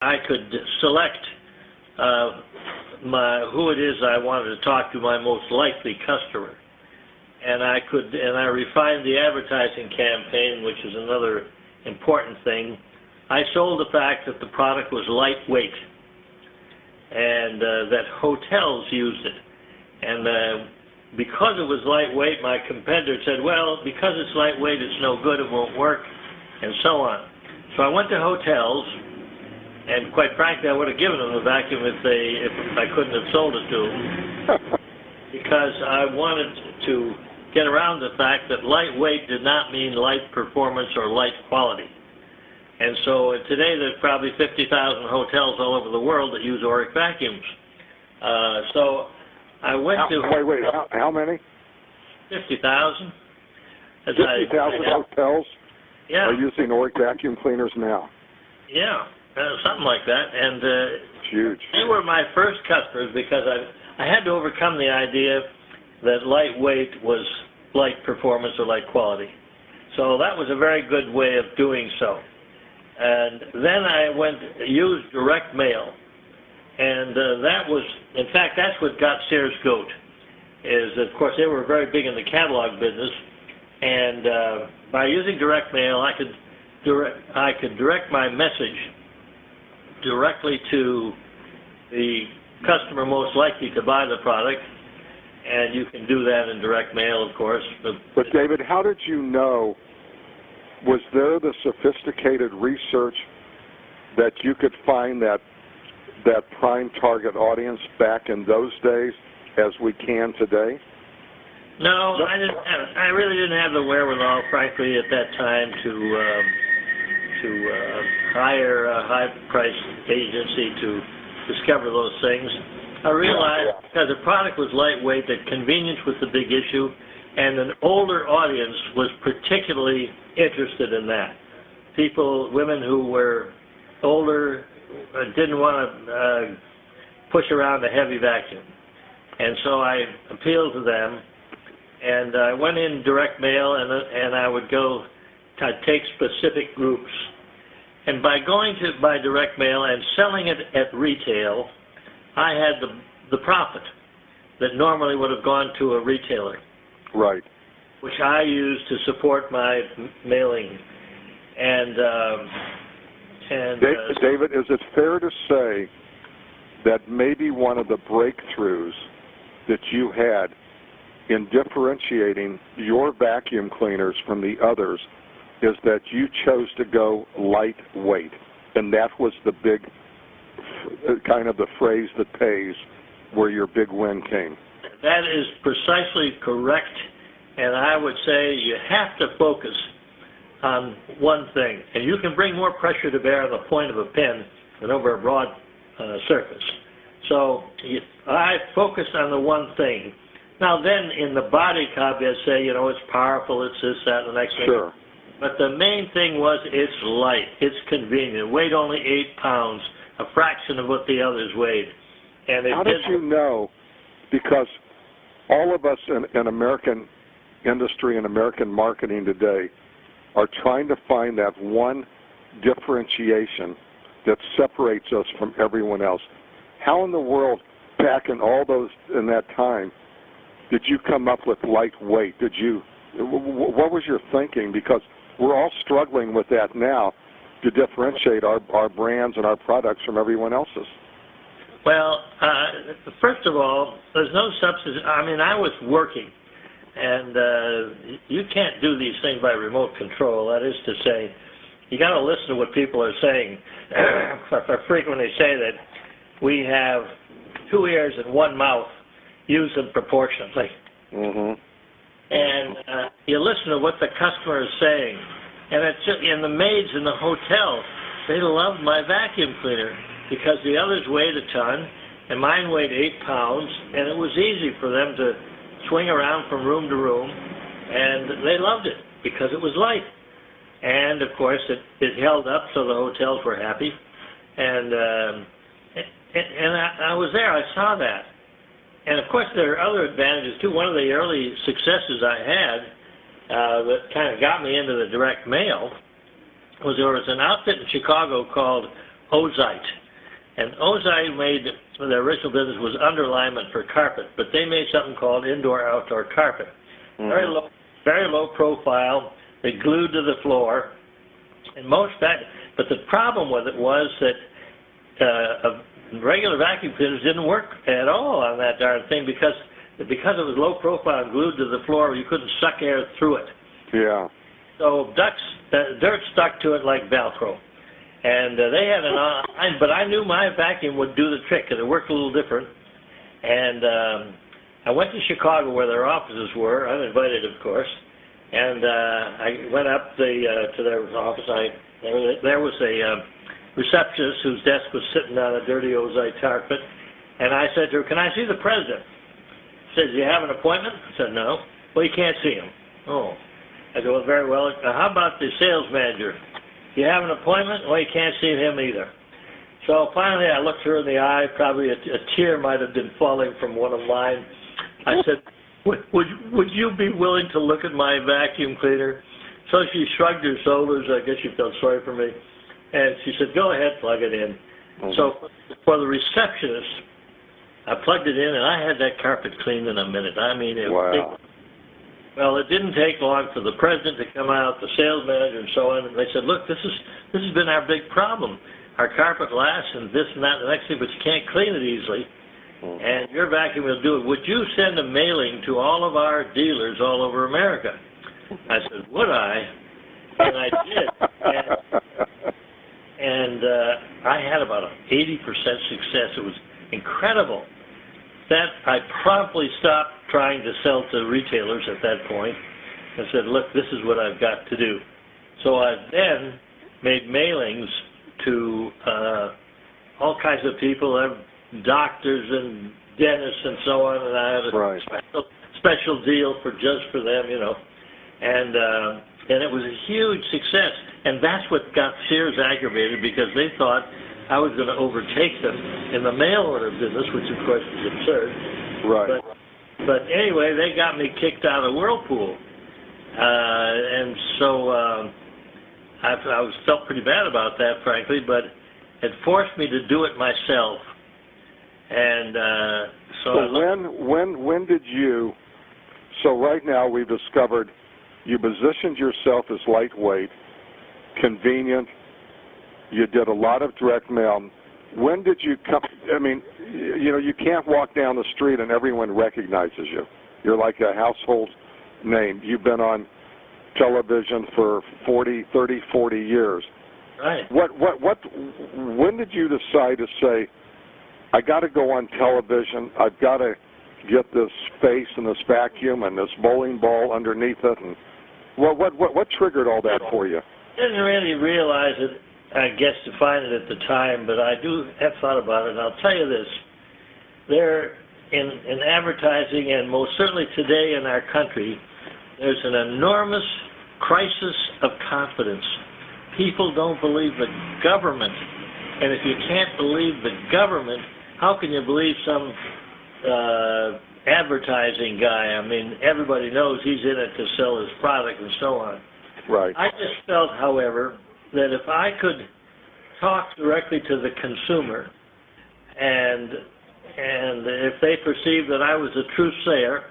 I could select who it is I wanted to talk to, my most likely customer, and I refined the advertising campaign, which is another important thing. I sold the fact that the product was lightweight and that hotels used it, and because it was lightweight, my competitor said, well, because it's lightweight, it's no good, it won't work, and so on. So I went to hotels, and quite frankly, I would have given them the vacuum if I couldn't have sold it to them, because I wanted to get around the fact that lightweight did not mean light performance or light quality. And so today there's probably 50,000 hotels all over the world that use Oreck vacuums. So I went to... Wait, how many? 50,000. 50,000 hotels are using Oreck vacuum cleaners now? Yeah, something like that. And it's huge. They were my first customers because I had to overcome the idea that lightweight was light performance or light quality. So that was a very good way of doing so. And then I used direct mail. And that was, in fact, that's what got Sears Goat, is, of course, they were very big in the catalog business. And by using direct mail, I could direct my message directly to the customer most likely to buy the product. And you can do that in direct mail, of course. But David, how did you know? Was there the sophisticated research that you could find that prime target audience back in those days as we can today? No, I really didn't have the wherewithal, frankly, at that time to hire a high-priced agency to discover those things. I realized because the product was lightweight that convenience was the big issue, and an older audience was particularly interested in that. Women who were older didn't want to push around a heavy vacuum. And so I appealed to them, and I went in direct mail, and I would go to take specific groups. And by going by direct mail and selling it at retail, I had the profit that normally would have gone to a retailer. Right. Which I used to support my mailing. David, is it fair to say that maybe one of the breakthroughs that you had in differentiating your vacuum cleaners from the others is that you chose to go lightweight, and that was the big, kind of the phrase that pays, where your big win came? That is precisely correct, and I would say you have to focus on one thing, and you can bring more pressure to bear on the point of a pen than over a broad surface. So I focused on the one thing. Now then, in the body copy, I say, it's powerful, it's this, that, and the next thing. Sure. But the main thing was it's light, it's convenient. It weighed only 8 pounds, a fraction of what the others weighed. And how did you know? Because all of us in American industry and American marketing today are trying to find that one differentiation that separates us from everyone else. How in the world, back in that time, did you come up with lightweight? What was your thinking? Because we're all struggling with that now to differentiate our brands and our products from everyone else's. Well, first of all, there's no substitute. I mean, I was working, and you can't do these things by remote control. That is to say, you got to listen to what people are saying. I frequently say that we have 2 ears and 1 mouth. Use them proportionately. Mm-hmm. And you listen to what the customer is saying. And the maids in the hotel, they loved my vacuum cleaner because the others weighed a ton, and mine weighed 8 pounds, and it was easy for them to swing around from room to room, and they loved it because it was light. And, of course, it held up, so the hotels were happy. And I was there. I saw that. And, of course, there are other advantages, too. One of the early successes I had that kind of got me into the direct mail was there was an outfit in Chicago called Ozite. And Ozite made, their original business was underlayment for carpet, but they made something called indoor-outdoor carpet. Mm-hmm. Very low profile. They glued to the floor. And but the problem with it was that regular vacuum cleaners didn't work at all on that darn thing because it was low profile and glued to the floor. You couldn't suck air through it. Yeah. So dirt stuck to it like Velcro. And they had but I knew my vacuum would do the trick, and it worked a little different. And I went to Chicago where their offices were. I'm invited, of course. And I went up to their office. There was a receptionist whose desk was sitting on a dirty Ozite carpet. And I said to her, "Can I see the president?" She said, "Do you have an appointment?" I said, "No." "Well, you can't see him." "Oh." I said, "Well, very well. How about the sales manager?" "You have an appointment?" "Well, you can't see him either." So finally I looked her in the eye. Probably a tear might have been falling from one of mine. I said, would you be willing to look at my vacuum cleaner? So she shrugged her shoulders. I guess she felt sorry for me. And she said, "Go ahead, plug it in." Mm-hmm. So for the receptionist, I plugged it in, and I had that carpet cleaned in a minute. I mean, wow. Well, it didn't take long for the president to come out, the sales manager, and so on. And they said, "Look, this has been our big problem. Our carpet lasts, and this and that, and the next thing, but you can't clean it easily. And your vacuum will do it. Would you send a mailing to all of our dealers all over America?" I said, "Would I?" And I did. And I had about an 80% success. It was incredible. That I promptly stopped trying to sell to retailers at that point and said, "Look, this is what I've got to do." So I then made mailings to all kinds of people, doctors and dentists and so on, and I had a special deal just for them, you know, and it was a huge success. And that's what got Sears aggravated, because they thought I was going to overtake them in the mail order business, which of course is absurd. Right. But anyway, they got me kicked out of Whirlpool, and so I felt pretty bad about that, frankly, but it forced me to do it myself. And so when did you? So right now we've discovered you positioned yourself as lightweight, convenient. You did a lot of direct mail. When did you come? I mean, you know, you can't walk down the street and everyone recognizes you. You're like a household name. You've been on television for 40 years. Right. When did you decide to say, I got to go on television, I've got to get this space and this vacuum and this bowling ball underneath it? And what triggered all that for you? I didn't really realize it, I guess, to find it at the time, but I do have thought about it, and I'll tell you this. There, in advertising, and most certainly today in our country, there's an enormous crisis of confidence. People don't believe the government, and if you can't believe the government, how can you believe some advertising guy? I mean, everybody knows he's in it to sell his product and so on. Right. I just felt, however, that if I could talk directly to the consumer, and if they perceived that I was a truth sayer,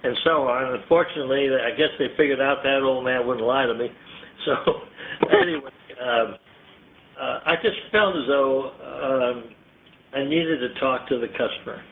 and so on, unfortunately, I guess they figured out that old man wouldn't lie to me. So anyway, I just felt as though I needed to talk to the customer.